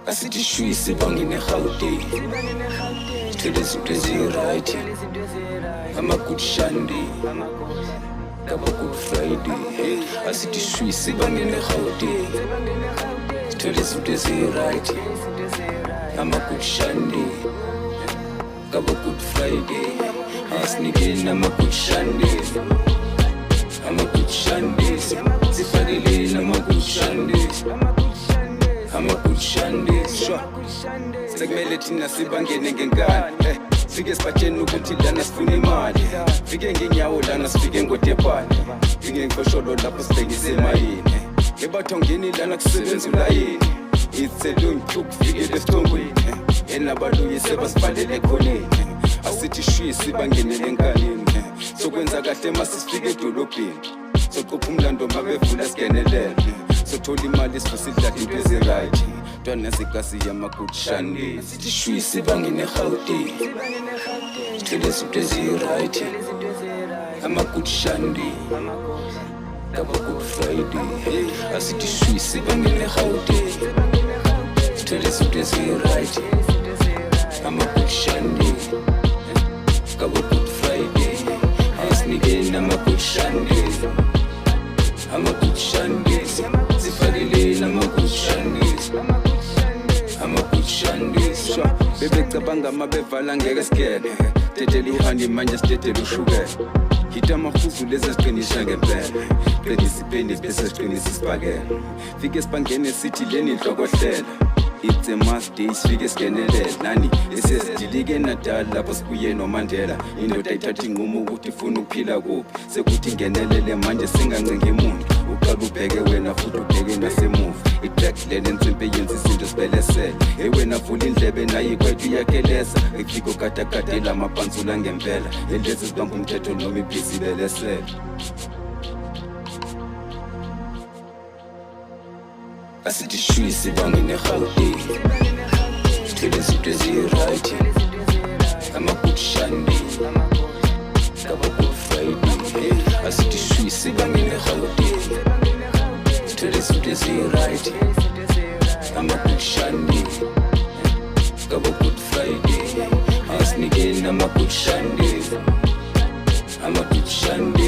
asithi shwisi bangene Gauteng sithole izinto ezi-right ama-good Sunday ngaba-good Friday asithi shwisi bangene Gauteng sithole izinto ezi-right ama-good Sunday ngaba-good Friday asinikeni ama-good Sundays ama-good Sundays sifakeleni ama-good Sundays ama-good Sundays sekumele thina sibangene ngenkani fike sibatsheni ukuthi lana sifuna imali fike ngenyawo lana sifike ngodepane fike ngifosholo lapho sibhekise emayini ebathongeni lana kusebenza ulayini itselungi kufike lesithongweni enabaluyi sebasivalele khoneni asithi shwisi bangenele enkanini sokwenza kahle masifike edolobheni soqopha umlando mabevula sigenelele sothola imali sifusidlala into ezi-right ntwana yasekasi yama-good Sunday asithi shwisi bangene Gauteng sithole izinto ezi-right ama-good Sunday ngaba-good Friday asithi shwisi bangene Gauteng sithole izinto ezi-right ama-good Sunday ngaba-good Friday asinikeni ama-good Sundays ama-good Sundays sifakeleni ama-good Sundays ama-good Sundays bebecabanga amabevala ngeke sigene tetele uhandi manje sitetele ushukela hita amahuzu lezi siqinisha ngempela qinisa ipeni bese siqinisa isibhakela fike sibangene sithi leni inhlokohlela it's a must day sifike sigenelele nani esesidilike eNatal lapho sibuye noMandela indoda ayithatha inqumo ukuthi ifuna ukuphila kuphi sekuthi ngenelele manje singancenga emuntu uqala ubheke wena futhi ubheke nasemuva itrack lena ensimbi yenza izinto sibelesele wena vula indlebe naye kwethu iyakeleza ifika gadagade lamaphansula ngempela lezi zibamba umthetho noma ibhizi belesele asithi shwisi bangene Gauteng sithole izinto ezi-right ama-good Sunday ngaba-good Friday asithi shwisi bangene Gauteng sithole izinto ezi-right ama-good Sunday ngaba-good Friday asinikeni ama-good Sundays ama-good Sunday